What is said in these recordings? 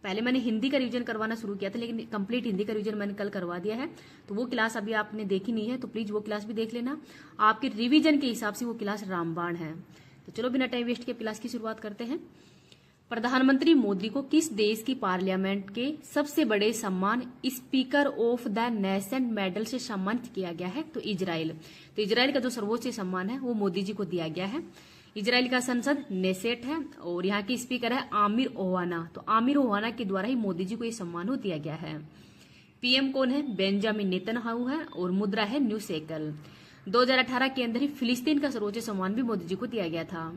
पहले मैंने हिंदी का रिवीजन करवाना शुरू किया था, लेकिन कंप्लीट हिंदी का रिवीजन मैंने कल करवा दिया है। तो वो क्लास अभी आपने देखी नहीं है, तो प्लीज वो क्लास भी देख लेना। आपके रिवीजन के हिसाब से वो क्लास रामबाण है। तो चलो बिना टाइम वेस्ट के क्लास की शुरुआत करते हैं। प्रधानमंत्री मोदी को किस देश की पार्लियामेंट के सबसे बड़े सम्मान speaker of the nation medal से सम्मानित किया गया है? तो इजराइल। तो इजराइल का जो सर्वोच्च सम्मान है वो मोदी जी को दिया गया है। इजराइल का संसद नेसेट है और यहाँ की स्पीकर है आमिर ओवाना। तो आमिर ओवाना के द्वारा ही मोदी जी को ये सम्मान दिया गया है। पीएम कौन है? बेंजामिन नेतन्याहू है और मुद्रा है न्यू शेकल। 2018 के अंदर ही फिलिस्तीन का सर्वोच्च सम्मान भी मोदी जी को दिया गया था।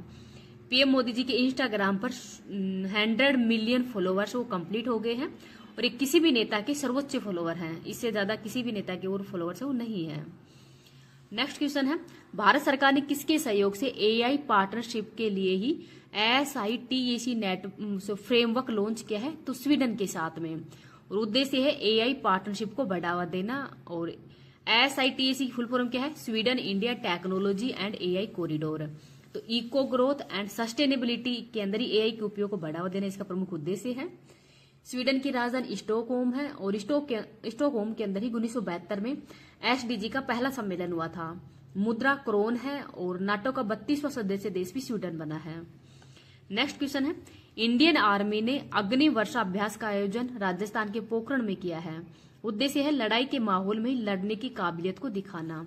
पीएम मोदी जी के इंस्टाग्राम पर 100 मिलियन फॉलोवर्स वो कंप्लीट हो गए हैं और ये किसी भी नेता के सर्वोच्च फॉलोवर हैं। इससे ज्यादा किसी भी नेता के और फॉलोवर्स है वो नहीं है। नेक्स्ट क्वेश्चन है, भारत सरकार ने किसके सहयोग से एआई पार्टनरशिप के लिए ही SITEC नेट फ्रेमवर्क लॉन्च किया है? तो स्वीडन के साथ में। और उद्देश्य है एआई पार्टनरशिप को बढ़ावा देना। और SITEC की फुल फॉर्म क्या है? Sweden India technology and AI corridor. तो इको ग्रोथ एंड सस्टेनेबिलिटी के अंदर ही एआई के उपयोग को बढ़ावा देना इसका प्रमुख उद्देश्य है। स्वीडन की राजधानी स्टॉकहोम है और स्टॉकहोम के अंदर ही 1972 में SDG का पहला सम्मेलन हुआ था। मुद्रा क्रोन है और नाटो का 32वां सदस्य देश भी स्वीडन बना है। नेक्स्ट क्वेश्चन है, इंडियन आर्मी ने अग्नि वर्षा अभ्यास का आयोजन राजस्थान के पोखरण में किया है। उद्देश्य है लड़ाई के माहौल में लड़ने की काबिलियत को दिखाना।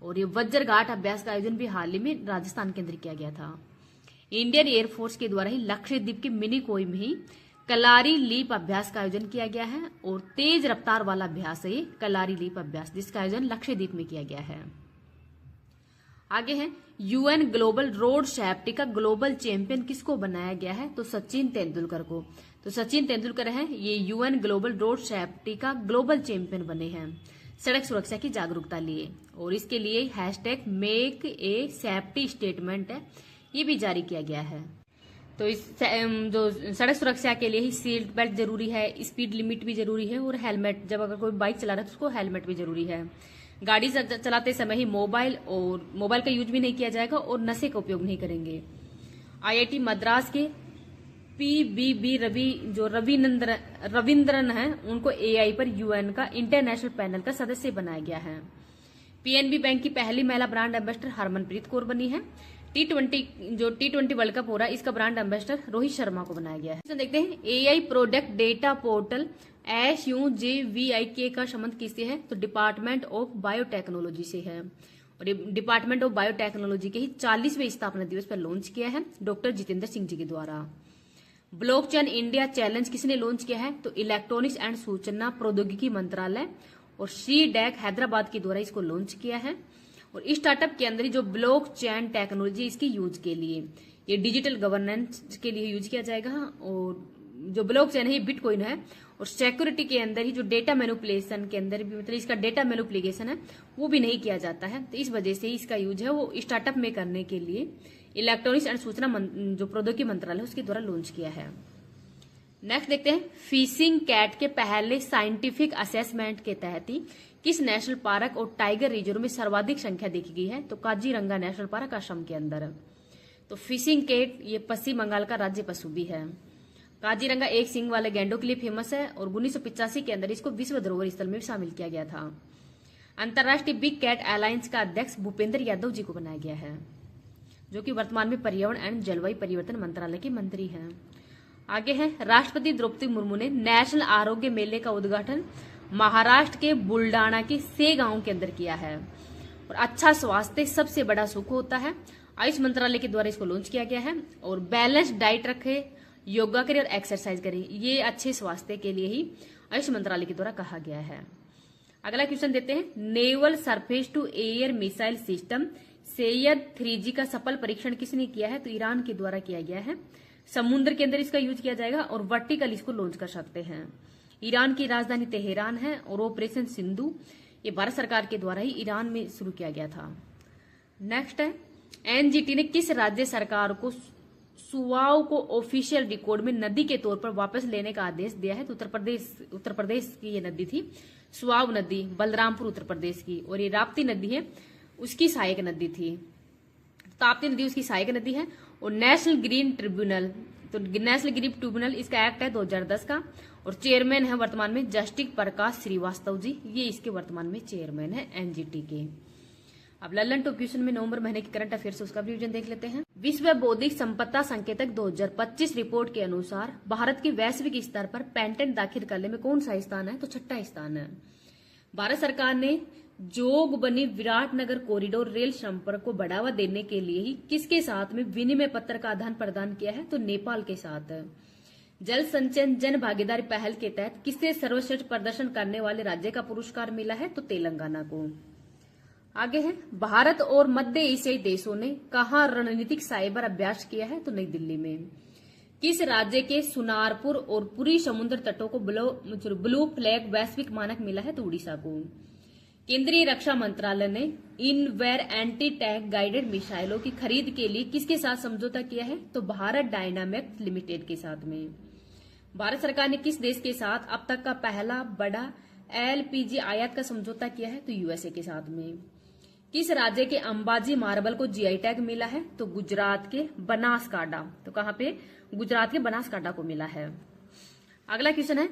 और ये वज्रघाट अभ्यास का आयोजन भी हाल ही में राजस्थान के अंदर किया गया था। इंडियन एयरफोर्स के द्वारा ही लक्षद्वीप के मिनीकोय में ही कलारी लीप अभ्यास का आयोजन किया गया है और तेज रफ्तार वाला अभ्यास है ये कलारी लीप अभ्यास, जिसका आयोजन लक्षद्वीप में किया गया है। आगे है, UN ग्लोबल रोड सेफ्टी का ग्लोबल चैंपियन किसको बनाया गया है? तो सचिन तेंदुलकर को। तो सचिन तेंदुलकर है ये UN ग्लोबल रोड सेफ्टी का ग्लोबल चैंपियन बने हैं सड़क सुरक्षा की जागरूकता लिए। और इसके लिए #मेक ए सेफ्टी स्टेटमेंट है ये भी जारी किया गया है। तो इस जो सड़क सुरक्षा के लिए ही सीट बेल्ट जरूरी है, स्पीड लिमिट भी जरूरी है और हेलमेट, जब अगर कोई बाइक चला रहा है तो उसको हेलमेट भी जरूरी है। गाड़ी चलाते समय ही मोबाइल का यूज भी नहीं किया जाएगा और नशे का उपयोग नहीं करेंगे। IIT मद्रास के PBB रविंद्रन है उनको AI पर UN का इंटरनेशनल पैनल का सदस्य बनाया गया है। PNB बैंक की पहली महिला ब्रांड एम्बेसडर हरमनप्रीत कौर बनी है। T20 वर्ल्ड कप हो रहा है इसका ब्रांड एम्बेसडर रोहित शर्मा को बनाया गया है। तो देखते हैं, AI product data portal SUJVIK का संबंध किससे है? तो डिपार्टमेंट ऑफ बायोटेक्नोलॉजी से है। और ये डिपार्टमेंट ऑफ बायोटेक्नोलॉजी के ही 40वें स्थापना दिवस पर लॉन्च किया है डॉक्टर जितेंद्र सिंह जी के द्वारा। ब्लॉकचेन इंडिया चैलेंज किसने लॉन्च किया है? तो इलेक्ट्रॉनिक्स एंड सूचना प्रौद्योगिकी मंत्रालय और CDAC हैदराबाद के द्वारा इसको लॉन्च किया है। और इस स्टार्टअप के अंदर जो ब्लॉकचेन टेक्नोलॉजी इसकी यूज के लिए, ये डिजिटल गवर्नेंस के लिए यूज किया जाएगा। और जो ब्लॉकचेन है ये बिटकॉइन है और सिक्योरिटी के अंदर ही जो डेटा मैनिपुलेशन के अंदर भी, मतलब इसका डेटा मैनिपुलेशन है वो भी नहीं किया जाता है। तो इस वजह से इसका यूज है वो स्टार्टअप में करने के लिए इलेक्ट्रॉनिक्स एंड सूचना जो प्रौद्योगिकी मंत्रालय उसके द्वारा लॉन्च किया है। नेक्स्ट देखते हैं, फिशिंग कैट के पहले साइंटिफिक असेसमेंट के तहत ही किस नेशनल पार्क और टाइगर रिजर्व में सर्वाधिक संख्या देखी गई है? तो काजीरंगा नेशनल पार्क असम के अंदर। तो फिशिंग कैट ये पश्चिम बंगाल का राज्य पशु भी है। काजीरंगा एक सींग वाले गैंडों के लिए फेमस है और 1985 के अंदर इसको विश्व धरोहर स्थल में शामिल किया गया था। अंतर्राष्ट्रीय बिग कैट अलायंस का अध्यक्ष भूपेंद्र यादव जी को बनाया गया है, जो कि वर्तमान में पर्यावरण एवं जलवायु परिवर्तन मंत्रालय के मंत्री हैं। आगे है, राष्ट्रपति द्रौपदी मुर्मू ने नेशनल आरोग्य मेले का उद्घाटन महाराष्ट्र के बुल्डाना के सेगांव के अंदर किया है। और अच्छा स्वास्थ्य सबसे बड़ा सुख होता है, आयुष मंत्रालय के द्वारा इसको लॉन्च किया गया है। और बैलेंस डाइट रखे, योगा करें और एक्सरसाइज करें, ये अच्छे स्वास्थ्य के लिए ही आयुष मंत्रालय के द्वारा कहा गया है। अगला क्वेश्चन देते हैं, naval surface to air missile system Syed 3G का सफल परीक्षण किसने किया है? तो ईरान के द्वारा किया गया है। समुद्र के अंदर इसका यूज किया जाएगा और वर्टिकल इसको लॉन्च कर सकते हैं। ईरान की राजधानी तेहरान है और ऑपरेशन सिंधु ये भारत सरकार के द्वारा ही ईरान में शुरू किया गया था। नेक्स्ट है, NGT ने किस राज्य सरकार को सुवाव को ऑफिशियल रिकॉर्ड में नदी के तौर पर वापस लेने का आदेश दिया है? तो उत्तर प्रदेश की ये नदी थी सुवाव नदी, बलरामपुर उत्तर प्रदेश की। और ये राप्ती नदी है उसकी सहायक नदी थी, ताप्ती नदी उसकी सहायक नदी है। और नेशनल ग्रीन ट्रिब्यूनल तो नेशनल गरीब ट्रिब्यूनल इसका एक्ट है 2010 का, और चेयरमैन है वर्तमान में जस्टिस प्रकाश श्रीवास्तव जी, ये इसके वर्तमान में चेयरमैन है एनजीटी के। अब लल्लन टॉप क्वेश्चन में नवंबर महीने की करंट अफेयर्स उसका भी रिवीजन देख लेते हैं। विश्व बौद्धिक संपदा संकेतक 2025 रिपोर्ट के अनुसार भारत के वैश्विक स्तर पर पेटेंट दाखिल करने में कौन सा स्थान है? तो 6ठा स्थान है। भारत सरकार ने जोगबनी विराटनगर कॉरिडोर रेल संपर्क को बढ़ावा देने के लिए ही किसके साथ में विनिमय पत्र का आदान प्रदान किया है? तो नेपाल के साथ। जल संचयन जन भागीदारी पहल के तहत किसे सर्वश्रेष्ठ प्रदर्शन करने वाले राज्य का पुरस्कार मिला है? तो तेलंगाना को। आगे है, भारत और मध्य एशियाई देशों ने कहां रणनीतिक साइबर अभ्यास किया है? तो नई दिल्ली में। किस राज्य के सुनारपुर और पुरी समुद्र तटों को ब्लू फ्लैग वैश्विक मानक मिला है? तो उड़ीसा को। केंद्रीय रक्षा मंत्रालय ने इनवेयर एंटी टैंक गाइडेड मिसाइलों की खरीद के लिए किसके साथ समझौता किया है? तो भारत डायनामिक्स लिमिटेड के साथ में। भारत सरकार ने किस देश के साथ अब तक का पहला बड़ा एलपीजी आयात का समझौता किया है? तो यूएसए के साथ में। किस राज्य के अंबाजी मार्बल को जीआई टैग मिला है? तो गुजरात के बनासकांठा। तो कहां पे? गुजरात के बनासकांठा को मिला है। अगला क्वेश्चन है,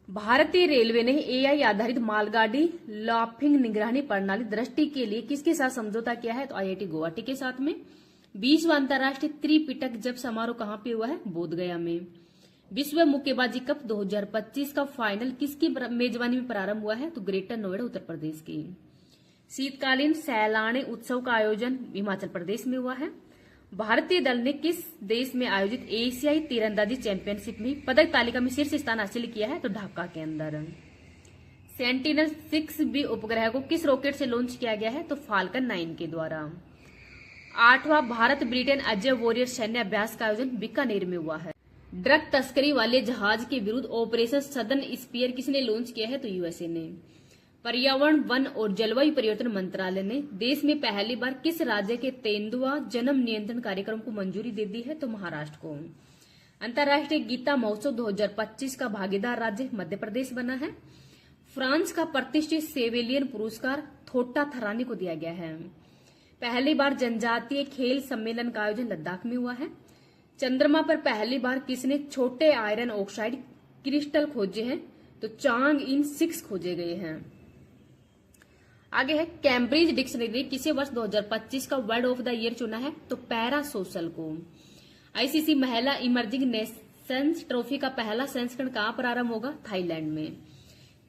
भारतीय रेलवे ने एआई आधारित मालगाड़ी लाफिंग निगरानी प्रणाली दृष्टि के लिए किसके साथ समझौता किया है? तो आईआईटी गुवाहाटी के साथ में। 20वां अंतर्राष्ट्रीय त्रिपिटक जप समारोह कहां पे हुआ है? बोधगया में। विश्व मुक्केबाजी कप 2025 का फाइनल किसकी मेजबानी में प्रारंभ हुआ है? तो ग्रेटर नोएडा उत्तर प्रदेश की। शीतकालीन सैलानी उत्सव का आयोजन हिमाचल प्रदेश में हुआ है। भारतीय दल ने किस देश में आयोजित एशियाई तीरंदाजी चैंपियनशिप में पदक तालिका में शीर्ष स्थान हासिल किया है? तो ढाका के अंदर। सेंटिनल 6B उपग्रह को किस रॉकेट से लॉन्च किया गया है? तो फाल्कन 9 के द्वारा। 8वां भारत ब्रिटेन अजय वॉरियर सैन्य अभ्यास का आयोजन बीकानेर में हुआ है। ड्रग तस्करी वाले जहाज के विरुद्ध ऑपरेशन सदर्न स्पीयर किसने लॉन्च किया है? तो यूएसए ने। पर्यावरण वन और जलवायु परिवर्तन मंत्रालय ने देश में पहली बार किस राज्य के तेंदुआ जन्म नियंत्रण कार्यक्रम को मंजूरी दे दी है? तो महाराष्ट्र को। अंतर्राष्ट्रीय गीता महोत्सव 2025 का भागीदार राज्य मध्य प्रदेश बना है। फ्रांस का प्रतिष्ठित सेवेलियन पुरस्कार थोटा थरानी को दिया गया है। पहली बार जनजातीय खेल सम्मेलन का आयोजन लद्दाख में हुआ है। चंद्रमा पर पहली बार किसने छोटे आयरन ऑक्साइड क्रिस्टल खोजे हैं? तो चांग इन 6 खोजे गए हैं। आगे है, कैम्ब्रिज डिक्शनरी ने किसे वर्ष 2025 का वर्ड ऑफ द ईयर चुना है? तो पैरा सोशल को। आईसीसी महिला इमर्जिंग नेशंस ट्रॉफी का पहला संस्करण कहां प्रारंभ होगा? थाईलैंड में।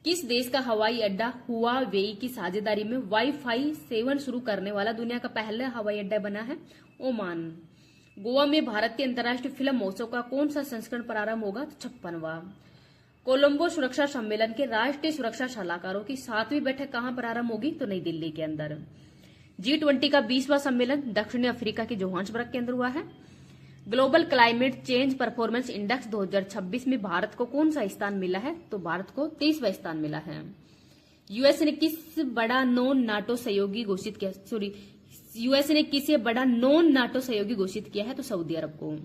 किस देश का हवाई अड्डा हुआवेई की साझेदारी में वाईफाई 7 शुरू करने वाला दुनिया का पहला हवाई अड्डा बना है? ओमान। गोवा में भारतीय अंतर्राष्ट्रीय फिल्म महोत्सव का कौन सा संस्करण प्रारंभ होगा? तो 56वां। कोलंबो सुरक्षा सम्मेलन के राष्ट्रीय सुरक्षा सलाहकारों की 7वीं बैठक कहां प्रारंभ होगी? तो नई दिल्ली के अंदर। G20 का 20वां सम्मेलन दक्षिणी अफ्रीका के जोहान्सबर्ग के अंदर हुआ है। Global climate change performance index 2026 में भारत को कौन सा स्थान मिला है? तो भारत को 23वां स्थान मिला है। यूएसए ने किस बड़ा नॉन नाटो सहयोगी घोषित किया? यूएसए ने किसे बड़ा नॉन नाटो सहयोगी घोषित किया है? तो सऊदी अरब को।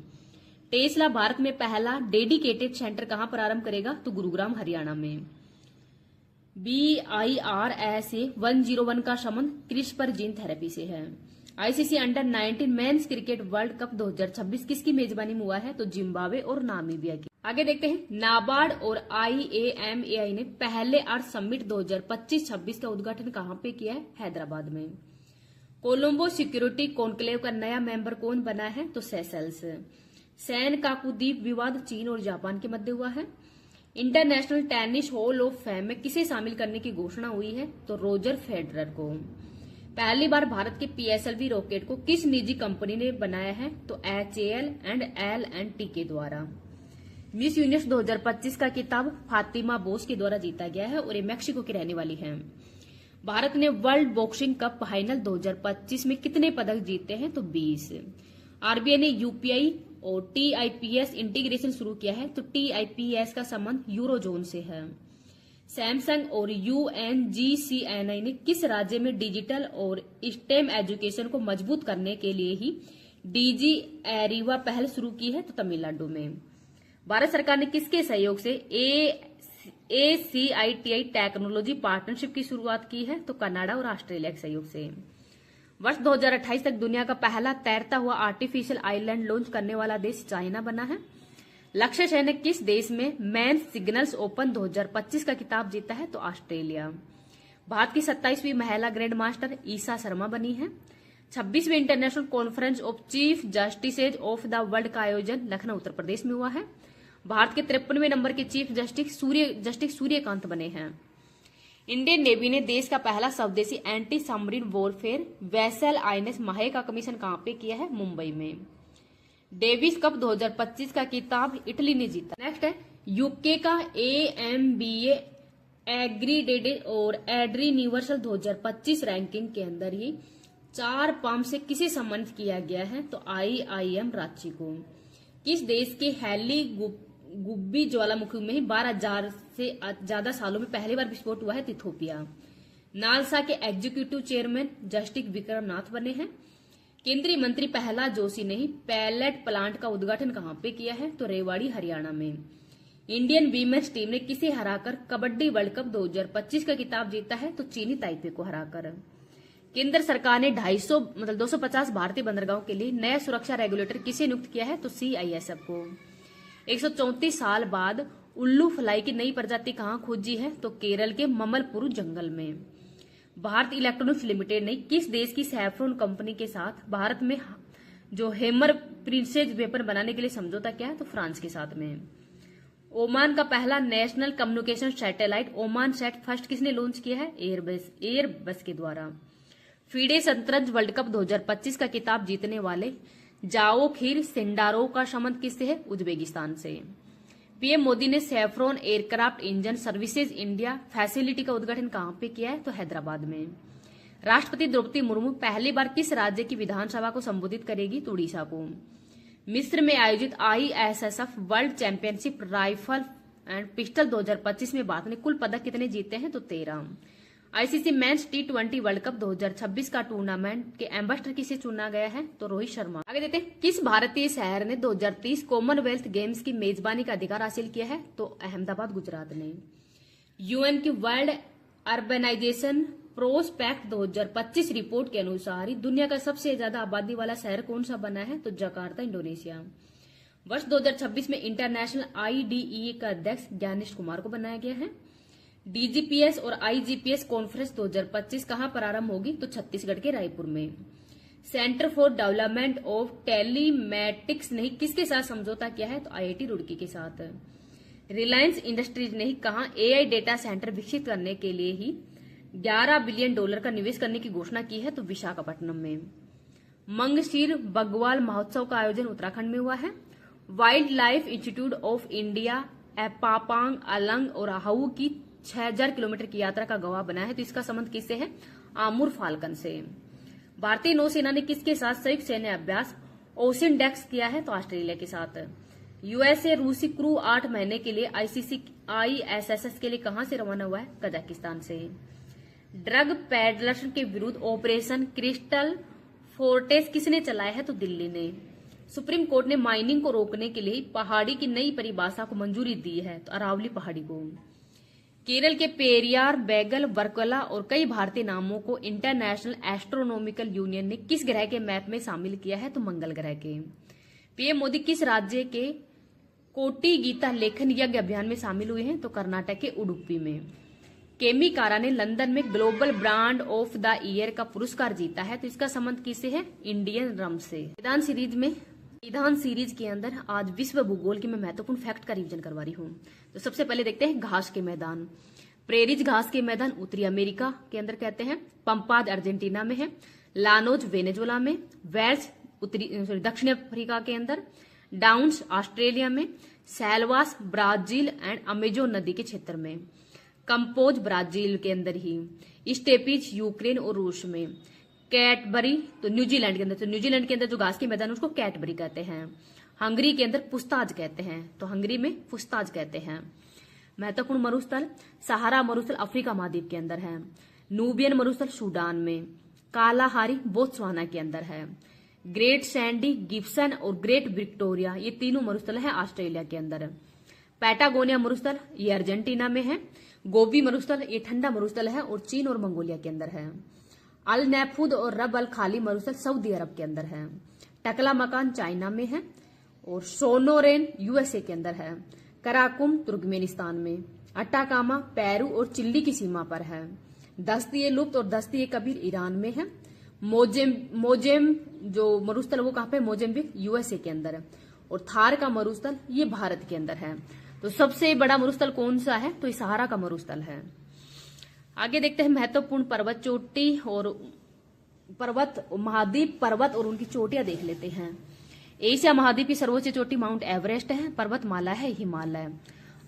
टेस्ला भारत में पहला डेडिकेटेड सेंटर कहां प्रारंभ करेगा? तो गुरुग्राम हरियाणा में। BIRSA 101 का संबंध क्रिस्पर जीन थेरेपी से है। ICC under 19 men's cricket world cup 2026 किसकी मेजबानी में हुआ है? तो जिम्बाब्वे और नामीबिया की। आगे देखते हैं, नाबार्ड और IAMAI ने पहले अर्थ समिट 2025-26 का उद्घाटन कहां पे किया है? हैदराबाद में। कोलंबो सिक्योरिटी कॉन्क्लेव का नया मेंबर कौन बना है? तो सेशल्स। सैन काकू द्वीप विवाद चीन और जापान के मध्य हुआ है। International tennis hall of fame में किसे शामिल करने की घोषणा हुई है? तो रोजर फेडरर को। पहली बार भारत के PSLV रॉकेट को किस निजी कंपनी ने बनाया है? तो HAL एंड L&T के द्वारा। मिस यूनिवर्स 2025 का खिताब फातिमा बोस के द्वारा जीता गया है और ये मैक्सिको की रहने वाली है। भारत ने वर्ल्ड बॉक्सिंग कप फाइनल 2025 में कितने पदक जीते हैं? तो 20। आरबीआई ने यूपीआई और TIPS इंटीग्रेशन शुरू किया है। तो TIPS का संबंध यूरोजोन से है। सैमसंग और UNGCNI ने किस राज्य में डिजिटल और स्टेम एजुकेशन को मजबूत करने के लिए ही DG एरिवा पहल शुरू की है? तो तमिलनाडु में। भारत सरकार ने किसके सहयोग से ACITI टेक्नोलॉजी पार्टनरशिप की शुरुआत की है? तो कनाडा और ऑस्ट्रेलिया के सहयोग से। वर्ष 2028 तक दुनिया का पहला तैरता हुआ आर्टिफिशियल आइलैंड लॉन्च करने वाला देश चाइना बना है। लक्ष्य सेन ने किस देश में मेंस सिंगल्स ओपन 2025 का खिताब जीता है? तो ऑस्ट्रेलिया। भारत की 27वीं महिला ग्रैंड मास्टर ईसा शर्मा बनी है। 26वीं International Conference of Chief Justices of the World का आयोजन लखनऊ उत्तर प्रदेश में हुआ है। भारत के 53वें नंबर के चीफ जस्टिस सूर्यकांत बने हैं। इंडियन नेवी ने देश का पहला स्वदेशी anti submarine warfare vessel INS माहे का कमीशन कहां पे किया है? मुंबई में। डेविस कप 2025 का खिताब इटली ने जीता। नेक्स्ट है यूके का AMBA एग्रीडेटेड और एड्री यूनिवर्सल 2025 रैंकिंग के अंदर ही 4 पाम से किसे सम्मानित किया गया है? तो IIM रांची को। किस देश के हैली गुब्बी ज्वालामुखी में 12,000 से ज्यादा सालों में पहली बार विस्फोट हुआ है? तो इथोपिया। नालसा के एग्जीक्यूटिव चेयरमैन जस्टिस विक्रम नाथ बने हैं। केंद्रीय मंत्री प्रहलाद जोशी ने ही पैलेट प्लांट का उद्घाटन कहां पे किया है? तो रेवाड़ी हरियाणा में। इंडियन वीमेन्स टीम ने किसे हराकर कबड्डी वर्ल्ड कप 2025 का खिताब जीता है? तो चीनी ताइपे को हराकर। केंद्र सरकार ने 250 भारतीय बंदरगाहों के लिए नया सुरक्षा रेगुलेटर किसे नियुक्त किया है? तो CISF को। 134 साल बाद उल्लू फ्लाई की नई प्रजाति कहां खोजी है? तो केरल के ममलपुरु जंगल में। भारत इलेक्ट्रॉनिक्स लिमिटेड ने किस देश की सैफ्रॉन कंपनी के साथ भारत में जो हेमर प्रिंसेस वेपन बनाने के लिए समझौता किया है? तो फ्रांस के साथ में। ओमान का पहला national communication satellite Oman set first किसने लॉन्च किया है? एयरबस के द्वारा। फीडे शतरंज वर्ल्ड कप 2025 का खिताब जीतने वाले जाओखिर सिंडारोव का संबंध किससे है? उज्बेकिस्तान से। पीएम मोदी ने saffron aircraft engine services India facility का उद्घाटन कहां पे किया है? तो हैदराबाद में। राष्ट्रपति द्रौपदी मुर्मू पहली बार किस राज्य की विधानसभा को संबोधित करेगी? तो उड़ीसा को। मिस्र में आयोजित ISSF world championship rifle and pistol 2025 में भारत ने कुल पदक कितने जीते हैं? तो 13। ICC mains T20 world cup 2026 का टूर्नामेंट के एम्बेसडर किसे चुना गया है? तो रोहित शर्मा। आगे देखते हैं किस भारतीय शहर ने 2030 कॉमनवेल्थ गेम्स की मेजबानी का अधिकार हासिल किया है? तो अहमदाबाद गुजरात ने। UN की वर्ल्ड अर्बनाइजेशन प्रोस्पेक्ट 2025 रिपोर्ट के अनुसार ही दुनिया का सबसे ज्यादा आबादी वाला शहर कौन सा बना है? तो जकार्ता इंडोनेशिया। वर्ष 2026 में इंटरनेशनल IDEA का अध्यक्ष ज्ञानेश कुमार को बनाया गया है। DGPS और IGPS कॉन्फ्रेंस 2025 कहां प्रारंभ होगी? तो छत्तीसगढ़ के रायपुर में। Centre for development of telematics ने किसके साथ समझौता किया है? तो IIT रुड़की के साथ। रिलायंस इंडस्ट्रीज ने कहा AI डेटा सेंटर विकसित करने के लिए ही $11 बिलियन का निवेश करने की घोषणा की है? तो विशाखापट्टनम में। मंगशीर बग्वाल महोत्सव का आयोजन उत्तराखंड में हुआ है। Wildlife Institute of India पापांग अलंग और आहू की 6000 किलोमीटर की यात्रा का गवाह बना है। तो इसका संबंध किससे है? आमुर फाल्कन से। भारतीय नौसेना ने किसके साथ संयुक्त सैन्य अभ्यास ओशन डेक्स किया है? तो ऑस्ट्रेलिया के साथ। USA रूसी क्रू 8 महीने के लिए ISS के लिए कहां से रवाना हुआ है? कजाकिस्तान से। ड्रग पेडलर्स के विरुद्ध ऑपरेशन क्रिस्टल फोर्टेस किसने चलाया है? तो दिल्ली ने। सुप्रीम कोर्ट ने माइनिंग को रोकने के लिए पहाड़ी की नई परिभाषा को मंजूरी दी है? तो अरावली पहाड़ी को। केरल के पेरियार बैगल वर्कला और कई भारतीय नामों को इंटरनेशनल एस्ट्रोनॉमिकल यूनियन ने किस ग्रह के मैप में शामिल किया है? तो मंगल ग्रह के। पीएम मोदी किस राज्य के कोटि गीता लेखन यज्ञ अभियान में शामिल हुए हैं? तो कर्नाटक के उडुपी में। केमिकारा ने लंदन में global brand of the year का पुरस्कार जीता है। तो इसका संबंध किससे है? इंडियन रम से। विधान सीरीज के अंदर आज विश्व भूगोल की मैं महत्वपूर्ण फैक्ट का रिवीजन करवा रही हूँ। तो सबसे पहले देखते हैं घास के मैदान। प्रेरिज घास के मैदान उत्तरी अमेरिका के अंदर कहते हैं। पंपाज अर्जेंटीना में है। लानोज वेनेजुला में। वेल्स दक्षिण अफ्रीका के अंदर। डाउन्स ऑस्ट्रेलिया में। सैलवास ब्राजील एंड अमेजोन नदी के क्षेत्र में। कंपोज ब्राजील के अंदर ही। स्टेपीज यूक्रेन और रूस में। कैटबरी तो न्यूजीलैंड के अंदर। तो न्यूजीलैंड के अंदर जो घास के मैदान है उसको कैटबरी कहते हैं। हंगरी के अंदर पुस्ताज कहते हैं। तो हंगरी में पुस्ताज कहते हैं। महत्वपूर्ण मरुस्थल सहारा मरुस्थल अफ्रीका महाद्वीप के अंदर है। नूबियन मरुस्थल सूडान में। कालाहारी बोत्सवाना के अंदर है। ग्रेट सैंडी गिब्सन और ग्रेट विक्टोरिया ये तीनों मरुस्थल है ऑस्ट्रेलिया के अंदर। पैटागोनिया मरुस्थल ये अर्जेंटीना में है। गोबी मरुस्थल ये ठंडा मरुस्थल है और चीन और मंगोलिया के अंदर है। अल नैफूद और रब अल खाली मरुस्थल सऊदी अरब के अंदर है। टकला मकान चाइना में है और सोनोरेन यूएसए के अंदर है। कराकुम तुर्कमेनिस्तान में। अट्टाकामा पेरू और चिल्ली की सीमा पर है। दस्ती लुप्त और दस्ती कबीर ईरान में है। मोजेम जो मरुस्थल वो कहाँ पे, मोजेम्बिक यूएसए के अंदर है। और थार का मरुस्थल ये भारत के अंदर है। तो सबसे बड़ा मरुस्थल कौन सा है, तो ये सहारा का मरुस्थल है। आगे देखते हैं महत्वपूर्ण पर्वत चोटी और पर्वत महाद्वीप पर्वत और उनकी चोटियां देख लेते हैं। एशिया महाद्वीप की सर्वोच्च चोटी माउंट एवरेस्ट है। पर्वतमाला है हिमालय।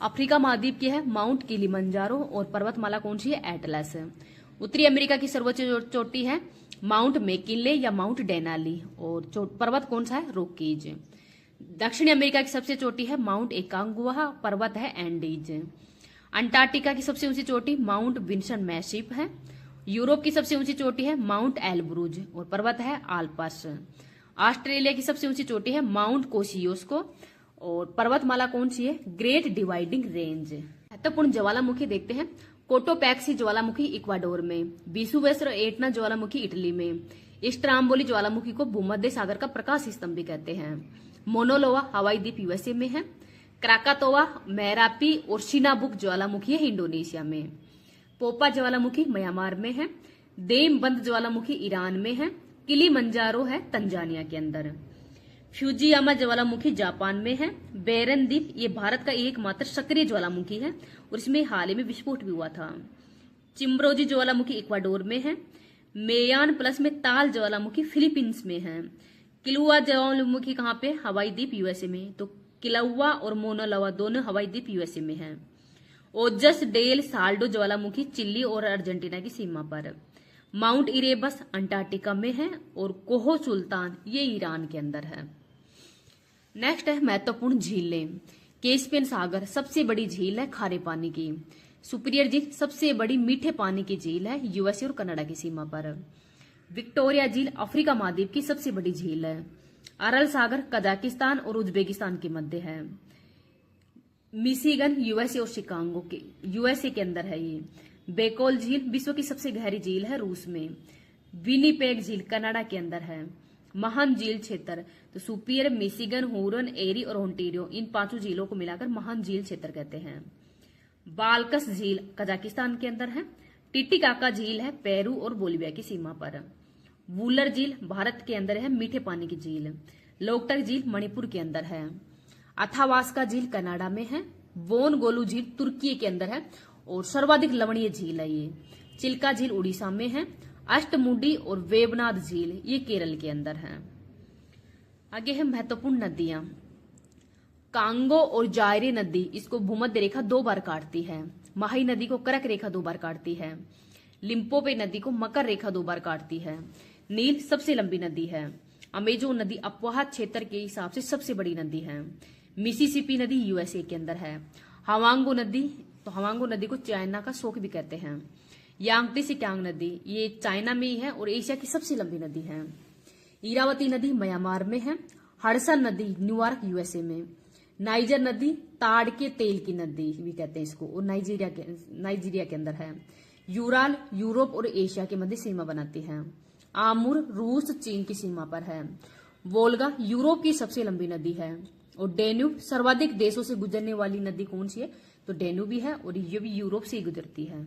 अफ्रीका महाद्वीप की है माउंट किलिमंजारो और पर्वतमाला कौन सी है, एटलस। उत्तरी अमेरिका की सर्वोच्च चोटी है माउंट मैकिनले या माउंट डेनाली और पर्वत कौन सा है, रॉकीज। दक्षिणी अमेरिका की सबसे चोटी है माउंट एकांगुआ, पर्वत है एंडीज। अंटार्कटिका की सबसे ऊंची चोटी माउंट विंसन मैसिफ है। यूरोप की सबसे ऊंची चोटी है माउंट एल्ब्रूज और पर्वत है आल्पस। ऑस्ट्रेलिया की सबसे ऊंची चोटी है माउंट कोसियोस्को और पर्वतमाला कौन सी है, ग्रेट डिवाइडिंग रेंज। महत्वपूर्ण ज्वालामुखी देखते हैं। कोटोपैक्सी ज्वालामुखी इक्वाडोर में। विसुवेस और एटना ज्वालामुखी इटली में। स्ट्राम्बोली ज्वालामुखी को भूमध्य सागर का प्रकाश स्तंभ भी कहते हैं। मोनोलोवा हवाई द्वीप यूएसए में है। क्राकातोवा, मैरापी और सिनाबुक ज्वालामुखी है इंडोनेशिया में। पोपा ज्वालामुखी म्यांमार में है। देमबंद ज्वालामुखी ईरान में है। किलिमंजारो है तंजानिया के अंदर। फ्यूजियामा ज्वालामुखी जापान में है। बेरन द्वीप ये भारत का एकमात्र सक्रिय ज्वालामुखी है और इसमें हाल ही में विस्फोट भी हुआ था। चिम्ब्रोजी ज्वालामुखी इक्वाडोर में है। मेयान प्लस में ताल ज्वालामुखी फिलीपींस में है। किलुआ ज्वालामुखी कहाँ पे, हवाई द्वीप यूएसए में। तो किलौवा और मोनोलोवा दोनों हवाई द्वीप यूएसए में है। ओजस डेल साल्डो ज्वालामुखी चिली और अर्जेंटीना की सीमा पर। माउंट इरेबस अंटार्कटिका में है और कोहो सुल्तान ये ईरान के अंदर है। नेक्स्ट है महत्वपूर्ण झीलें। कैस्पियन सागर सबसे बड़ी झील है खारे पानी की। सुपीरियर झील सबसे बड़ी मीठे पानी की झील है यूएसए और कनाडा की सीमा पर। विक्टोरिया झील अफ्रीका महाद्वीप की सबसे बड़ी झील है। अरल सागर कजाकिस्तान और उज्बेकिस्तान के मध्य है। मिशिगन यूएसए और शिकागो के यूएसए के अंदर है ये। बेकोल झील विश्व की सबसे गहरी झील है रूस में। विनीपेग झील कनाडा के अंदर है। महान झील क्षेत्र तो सुपीरियर, मिशिगन, हुरन, एरी और ओंटारियो इन पांचों झीलों को मिलाकर महान झील क्षेत्र कहते हैं। बाल्कस झील कजाकिस्तान के अंदर है। टिटिकाका झील है पेरू और बोलिविया की सीमा पर। वूलर झील भारत के अंदर है मीठे पानी की झील। लोकटक झील मणिपुर के अंदर है। अथावास्का झील कनाडा में है। बोन गोलू झील तुर्की के अंदर है और सर्वाधिक लवणीय झील है ये। चिल्का झील उड़ीसा में है। अष्टमुडी और वेबनाथ झील ये केरल के अंदर है। आगे है महत्वपूर्ण नदियां। कांगो और जायरे नदी इसको भूमध्य रेखा 2 बार काटती है। माही नदी को कर्क रेखा 2 बार काटती है। लिम्पोपे नदी को मकर रेखा 2 बार काटती है। नील सबसे लंबी नदी है। अमेजोन नदी अपवाह क्षेत्र के हिसाब से सबसे बड़ी नदी है। मिसिसिपी नदी यूएसए के अंदर है। हवांगो नदी तो हवांगो नदी को चाइना का शोक भी कहते हैं। यांगती सिक्यांग नदी ये चाइना में ही है और एशिया की सबसे लंबी नदी है। इरावती नदी म्यांमार में है। हडसन नदी न्यूयॉर्क यूएसए में। नाइजर नदी ताड़ के तेल की नदी भी कहते हैं इसको और नाइजीरिया के अंदर है। यूराल यूरोप और एशिया के मध्य सीमा बनाती है। आमुर रूस चीन की सीमा पर है। वोल्गा यूरोप की सबसे लंबी नदी है और डेन्यूब सर्वाधिक देशों से गुजरने वाली नदी कौन सी है, तो डेन्यूब भी है और ये भी यूरोप से ही गुजरती है।